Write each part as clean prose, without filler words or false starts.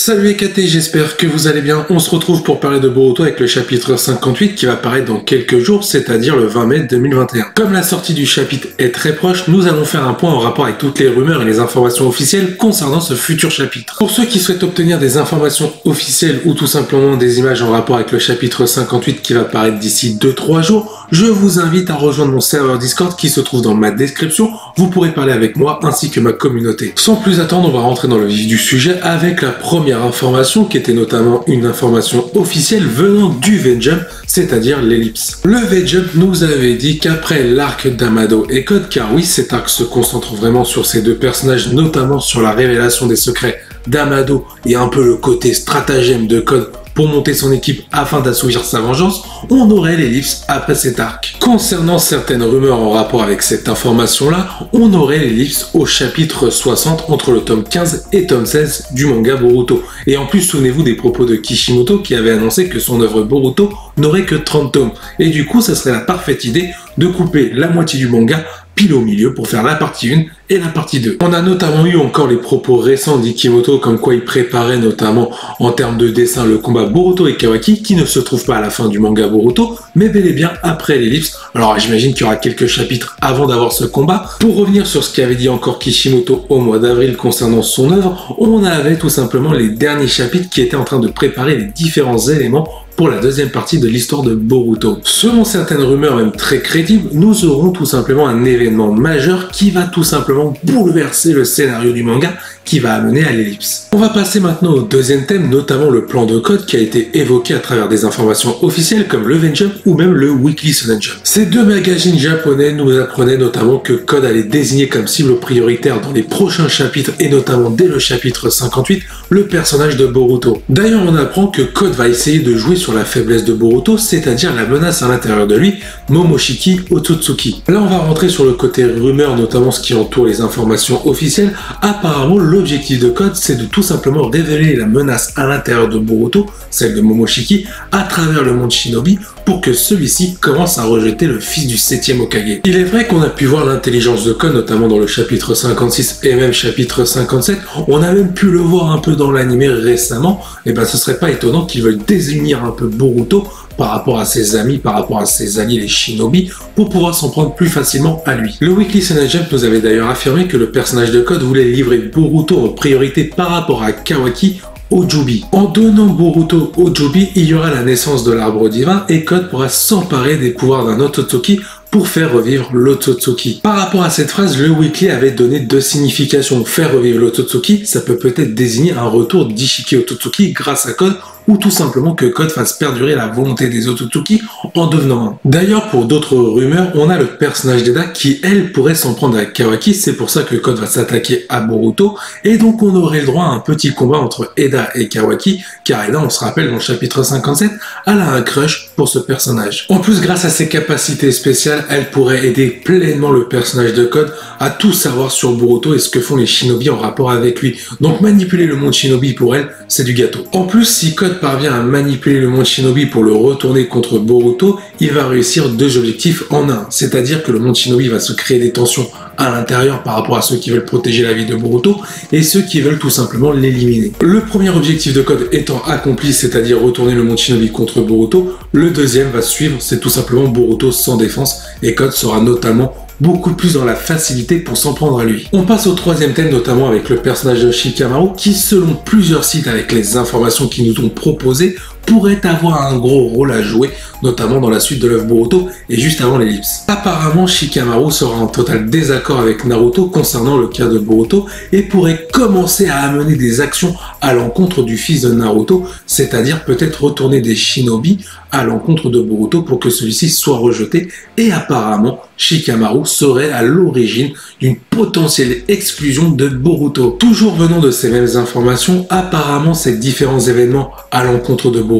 Salut les KT, j'espère que vous allez bien. On se retrouve pour parler de Boruto avec le chapitre 58 qui va paraître dans quelques jours, c'est-à-dire le 20 mai 2021. Comme la sortie du chapitre est très proche, nous allons faire un point en rapport avec toutes les rumeurs et les informations officielles concernant ce futur chapitre. Pour ceux qui souhaitent obtenir des informations officielles ou tout simplement des images en rapport avec le chapitre 58 qui va paraître d'ici 2-3 jours, je vous invite à rejoindre mon serveur Discord qui se trouve dans ma description. Vous pourrez parler avec moi ainsi que ma communauté. Sans plus attendre, on va rentrer dans le vif du sujet avec la première information qui était notamment une information officielle venant du V-Jump, c'est-à-dire l'ellipse. Le V-Jump nous avait dit qu'après l'arc d'Amado et Code, car oui, cet arc se concentre vraiment sur ces deux personnages, notamment sur la révélation des secrets d'Amado et un peu le côté stratagème de Code pour monter son équipe afin d'assouvir sa vengeance, on aurait l'ellipse après cet arc. Concernant certaines rumeurs en rapport avec cette information-là, on aurait l'ellipse au chapitre 60 entre le tome 15 et tome 16 du manga Boruto. Et en plus, souvenez-vous des propos de Kishimoto qui avait annoncé que son œuvre Boruto n'aurait que 30 tomes. Et du coup, ça serait la parfaite idée de couper la moitié du manga pile au milieu pour faire la partie 1 et la partie 2. On a notamment eu encore les propos récents d'Ikimoto comme quoi il préparait notamment en termes de dessin le combat Boruto et Kawaki qui ne se trouve pas à la fin du manga Boruto mais bel et bien après l'ellipse. Alors j'imagine qu'il y aura quelques chapitres avant d'avoir ce combat. Pour revenir sur ce qu'avait dit encore Kishimoto au mois d'avril concernant son œuvre, on avait tout simplement les derniers chapitres qui étaient en train de préparer les différents éléments pour la deuxième partie de l'histoire de Boruto. Selon certaines rumeurs même très crédibles, nous aurons tout simplement un événement majeur qui va tout simplement bouleverser le scénario du manga qui va amener à l'ellipse. On va passer maintenant au deuxième thème, notamment le plan de Code qui a été évoqué à travers des informations officielles comme le V-Jump ou même le Weekly Shonen Jump. Ces deux magazines japonais nous apprenaient notamment que Code allait désigner comme cible prioritaire dans les prochains chapitres et notamment dès le chapitre 58, le personnage de Boruto. D'ailleurs, on apprend que Code va essayer de jouer sur la faiblesse de Boruto, c'est-à-dire la menace à l'intérieur de lui, Momoshiki Otsutsuki. Là, on va rentrer sur le côté rumeur, notamment ce qui entoure les informations officielles. Apparemment, l'objectif de Code, c'est de tout simplement révéler la menace à l'intérieur de Boruto, celle de Momoshiki, à travers le monde Shinobi, pour que celui-ci commence à rejeter le fils du 7e Hokage. Il est vrai qu'on a pu voir l'intelligence de Code, notamment dans le chapitre 56 et même chapitre 57, on a même pu le voir un peu dans l'anime récemment, et ben ce serait pas étonnant qu'ils veuillent désunir un peu Boruto par rapport à ses amis, par rapport à ses alliés les Shinobi, pour pouvoir s'en prendre plus facilement à lui. Le Weekly Shonen Jump nous avait d'ailleurs affirmé que le personnage de Code voulait livrer Boruto en priorité par rapport à Kawaki Ojubi. En donnant Boruto Ojubi, il y aura la naissance de l'arbre divin et Code pourra s'emparer des pouvoirs d'un Otsutsuki pour faire revivre l'Otsutsuki. Par rapport à cette phrase, le Weekly avait donné deux significations. Faire revivre l'Otsutsuki, ça peut peut-être désigner un retour d'Ishiki Otsutsuki grâce à Code, ou tout simplement que Code fasse perdurer la volonté des Otsutsuki en devenant un. D'ailleurs, pour d'autres rumeurs, on a le personnage d'Eda qui, elle, pourrait s'en prendre à Kawaki, c'est pour ça que Code va s'attaquer à Boruto, et donc on aurait le droit à un petit combat entre Eda et Kawaki, car Eda, on se rappelle dans le chapitre 57, elle a un crush pour ce personnage. En plus, grâce à ses capacités spéciales, elle pourrait aider pleinement le personnage de Code à tout savoir sur Boruto et ce que font les Shinobi en rapport avec lui. Donc manipuler le monde Shinobi pour elle, c'est du gâteau. En plus, si Code parvient à manipuler le monde Shinobi pour le retourner contre Boruto, il va réussir deux objectifs en un. C'est-à-dire que le monde Shinobi va se créer des tensions à l'intérieur par rapport à ceux qui veulent protéger la vie de Boruto et ceux qui veulent tout simplement l'éliminer. Le premier objectif de Code étant accompli, c'est-à-dire retourner le monde Shinobi contre Boruto, le deuxième va suivre, c'est tout simplement Boruto sans défense et Code sera notamment beaucoup plus dans la facilité pour s'en prendre à lui. On passe au troisième thème, notamment avec le personnage de Shikamaru, qui selon plusieurs sites avec les informations qu'ils nous ont proposées, pourrait avoir un gros rôle à jouer, notamment dans la suite de l'œuvre Boruto et juste avant l'ellipse. Apparemment, Shikamaru sera en total désaccord avec Naruto concernant le cas de Boruto et pourrait commencer à amener des actions à l'encontre du fils de Naruto, c'est-à-dire peut-être retourner des Shinobi à l'encontre de Boruto pour que celui-ci soit rejeté, et apparemment Shikamaru serait à l'origine d'une potentielle exclusion de Boruto. Toujours venant de ces mêmes informations, apparemment ces différents événements à l'encontre de Boruto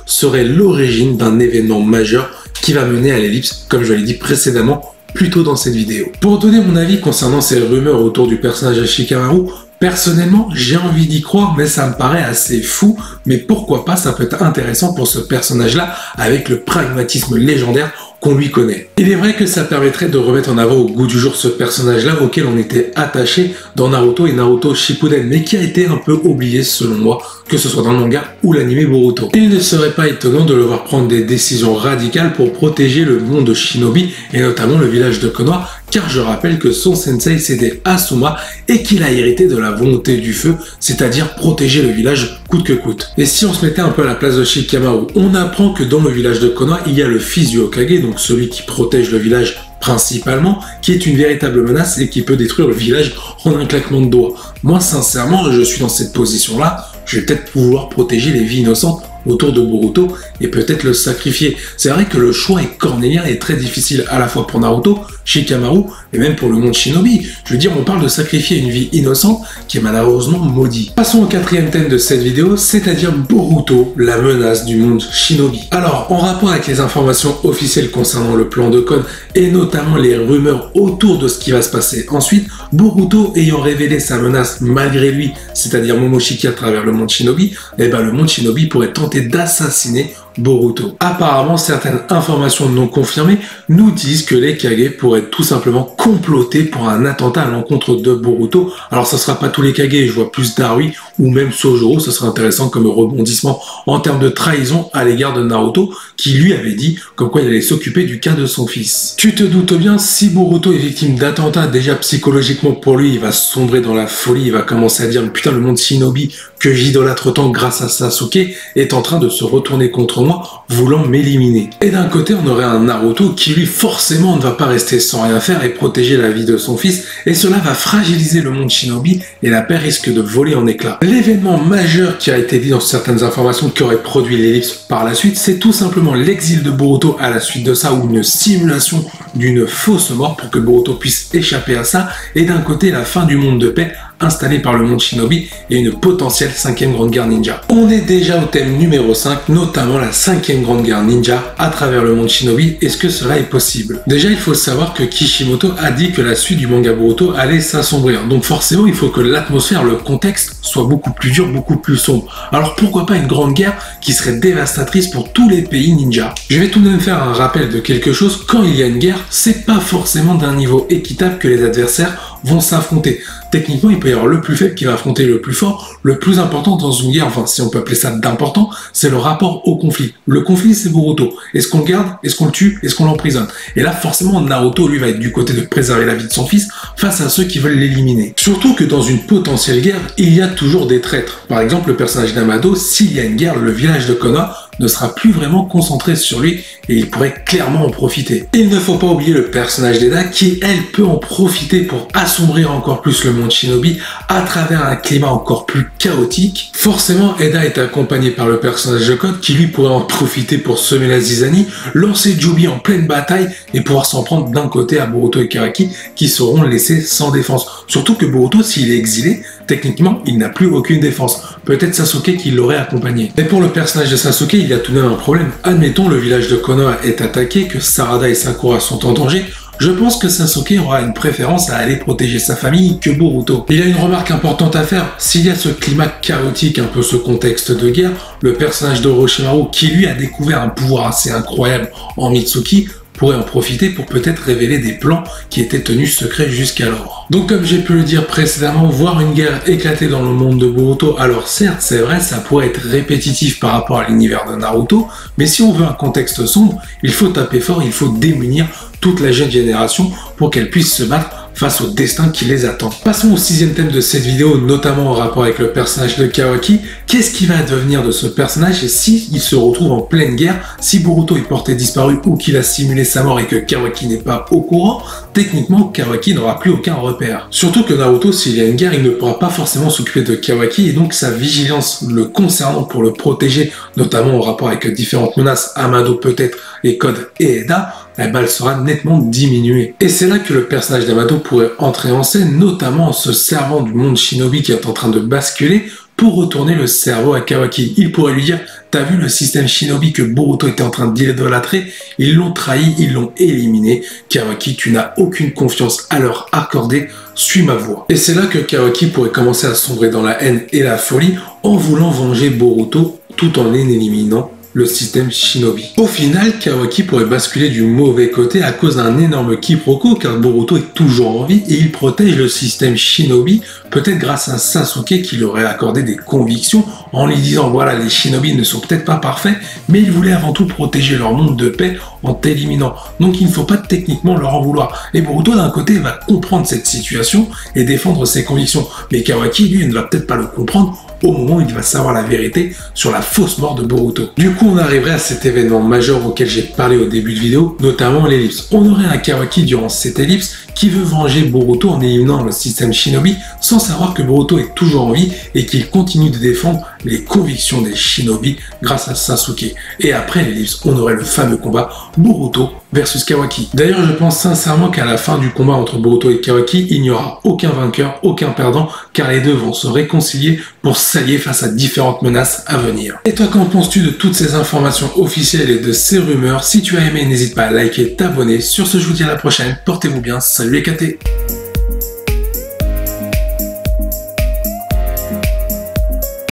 seraient l'origine d'un événement majeur qui va mener à l'ellipse, comme je l'ai dit précédemment plus tôt dans cette vidéo. Pour donner mon avis concernant ces rumeurs autour du personnage de Shikamaru, Personnellement, j'ai envie d'y croire, mais ça me paraît assez fou, mais pourquoi pas, ça peut être intéressant pour ce personnage-là, avec le pragmatisme légendaire qu'on lui connaît. Il est vrai que ça permettrait de remettre en avant au goût du jour ce personnage-là auquel on était attaché dans Naruto et Naruto Shippuden, mais qui a été un peu oublié selon moi, que ce soit dans le manga ou l'anime Boruto. Il ne serait pas étonnant de le voir prendre des décisions radicales pour protéger le monde Shinobi et notamment le village de Konoha, car je rappelle que son sensei c'était Asuma et qu'il a hérité de la volonté du feu, c'est-à-dire protéger le village coûte que coûte. Et si on se mettait un peu à la place de Shikamaru, on apprend que dans le village de Konoha, il y a le fils du Hokage, donc celui qui protège le village principalement, qui est une véritable menace et qui peut détruire le village en un claquement de doigts. Moi, sincèrement, je suis dans cette position-là, je vais peut-être pouvoir protéger les vies innocentes autour de Boruto et peut-être le sacrifier. C'est vrai que le choix est cornélien et très difficile à la fois pour Naruto, Shikamaru et même pour le monde Shinobi. Je veux dire, on parle de sacrifier une vie innocente qui est malheureusement maudite. Passons au quatrième thème de cette vidéo, c'est-à-dire Boruto, la menace du monde Shinobi. Alors, en rapport avec les informations officielles concernant le plan de Kon et notamment les rumeurs autour de ce qui va se passer ensuite, Boruto ayant révélé sa menace malgré lui, c'est-à-dire Momoshiki à travers le monde Shinobi, le monde Shinobi pourrait tenter d'assassiner Boruto. Apparemment, certaines informations non confirmées nous disent que les Kage pourraient tout simplement comploter pour un attentat à l'encontre de Boruto. Alors, ça sera pas tous les Kage, je vois plus Darui ou même Sojoro, ça serait intéressant comme rebondissement en termes de trahison à l'égard de Naruto, qui lui avait dit comme quoi il allait s'occuper du cas de son fils. Tu te doutes bien, si Boruto est victime d'attentat, déjà psychologiquement pour lui, il va sombrer dans la folie, il va commencer à dire putain, le monde Shinobi que j'idolâtre tant grâce à Sasuke est en train de se retourner contre moi, voulant m'éliminer. Et d'un côté, on aurait un Naruto qui lui forcément ne va pas rester sans rien faire et protéger la vie de son fils, et cela va fragiliser le monde Shinobi et la paix risque de voler en éclats. L'événement majeur qui a été dit dans certaines informations qui aurait produit l'ellipse par la suite, c'est tout simplement l'exil de Boruto à la suite de ça, ou une simulation d'une fausse mort pour que Boruto puisse échapper à ça, et d'un côté la fin du monde de paix installé par le monde Shinobi et une potentielle 5e grande guerre ninja. On est déjà au thème numéro 5, notamment la 5e grande guerre ninja à travers le monde Shinobi. Est-ce que cela est possible? Déjà, il faut savoir que Kishimoto a dit que la suite du manga Boruto allait s'assombrir. Donc forcément, il faut que l'atmosphère, le contexte soit beaucoup plus dur, beaucoup plus sombre. Alors pourquoi pas une grande guerre qui serait dévastatrice pour tous les pays ninja? Je vais tout de même faire un rappel de quelque chose. Quand il y a une guerre, c'est pas forcément d'un niveau équitable que les adversaires vont s'affronter. Techniquement, il peut y avoir le plus faible qui va affronter le plus fort. Le plus important dans une guerre, enfin si on peut appeler ça d'important, c'est le rapport au conflit. Le conflit, c'est Boruto. Est-ce qu'on le garde? Est-ce qu'on le tue? Est-ce qu'on l'emprisonne? Et là, forcément, Naruto, lui, va être du côté de préserver la vie de son fils face à ceux qui veulent l'éliminer. Surtout que dans une potentielle guerre, il y a toujours des traîtres. Par exemple, le personnage d'Amado, s'il y a une guerre, le village de Konoha ne sera plus vraiment concentré sur lui et il pourrait clairement en profiter. Il ne faut pas oublier le personnage d'Eda qui, elle, peut en profiter pour assombrir encore plus le monde Shinobi à travers un climat encore plus chaotique. Forcément, Eda est accompagné par le personnage de Code qui lui pourrait en profiter pour semer la zizanie, lancer Jubi en pleine bataille et pouvoir s'en prendre d'un côté à Boruto et Karaki qui seront laissés sans défense. Surtout que Boruto, s'il est exilé, techniquement, il n'a plus aucune défense. Peut-être Sasuke qui l'aurait accompagné. Mais pour le personnage de Sasuke, il y a tout de même un problème. Admettons, le village de Konoha est attaqué, que Sarada et Sakura sont en danger. Je pense que Sasuke aura une préférence à aller protéger sa famille que Boruto. Il y a une remarque importante à faire. S'il y a ce climat chaotique, un peu ce contexte de guerre, le personnage d'Orochimaru, qui lui a découvert un pouvoir assez incroyable en Mitsuki, pourrait en profiter pour peut-être révéler des plans qui étaient tenus secrets jusqu'alors. Donc comme j'ai pu le dire précédemment, voir une guerre éclater dans le monde de Boruto, alors certes c'est vrai, ça pourrait être répétitif par rapport à l'univers de Naruto, mais si on veut un contexte sombre, il faut taper fort, il faut démunir toute la jeune génération pour qu'elle puisse se battre face au destin qui les attend. Passons au 6e thème de cette vidéo, notamment en rapport avec le personnage de Kawaki. Qu'est-ce qui va devenir de ce personnage et s'il se retrouve en pleine guerre, si Boruto est porté disparu ou qu'il a simulé sa mort et que Kawaki n'est pas au courant, techniquement Kawaki n'aura plus aucun repère. Surtout que Naruto, s'il y a une guerre, il ne pourra pas forcément s'occuper de Kawaki et donc sa vigilance le concernant pour le protéger, notamment en rapport avec différentes menaces, Amado peut-être, et Code et Eda, elle sera nettement diminuée. Et c'est là que le personnage d'Amado pourrait entrer en scène, notamment en se servant du monde Shinobi qui est en train de basculer pour retourner le cerveau à Kawaki. Il pourrait lui dire « t'as vu le système Shinobi que Boruto était en train d'idolâtrer? Ils l'ont trahi, ils l'ont éliminé. Kawaki, tu n'as aucune confiance à leur accorder, suis ma voix. Et c'est là que Kawaki pourrait commencer à sombrer dans la haine et la folie en voulant venger Boruto tout en éliminant le système Shinobi. Au final, Kawaki pourrait basculer du mauvais côté à cause d'un énorme quiproquo car Boruto est toujours en vie et il protège le système Shinobi, peut-être grâce à Sasuke qui lui aurait accordé des convictions en lui disant voilà, les Shinobi ne sont peut-être pas parfaits, mais il voulait avant tout protéger leur monde de paix en t'éliminant. Donc il ne faut pas techniquement leur en vouloir. Et Boruto d'un côté va comprendre cette situation et défendre ses convictions, mais Kawaki lui ne va peut-être pas le comprendre au moment où il va savoir la vérité sur la fausse mort de Boruto. Du coup, on arriverait à cet événement majeur auquel j'ai parlé au début de vidéo, notamment l'ellipse. On aurait un Kawaki durant cette ellipse qui veut venger Boruto en éliminant le système Shinobi sans savoir que Boruto est toujours en vie et qu'il continue de défendre les convictions des Shinobi grâce à Sasuke. Et après l'ellipse, on aurait le fameux combat Boruto versus Kawaki. D'ailleurs, je pense sincèrement qu'à la fin du combat entre Boruto et Kawaki, il n'y aura aucun vainqueur, aucun perdant, car les deux vont se réconcilier pour s'allier face à différentes menaces à venir. Et toi, qu'en penses-tu de toutes ces informations officielles et de ces rumeurs? Si tu as aimé, n'hésite pas à liker et t'abonner. Sur ce, je vous dis à la prochaine. Portez-vous bien. Salut les KT.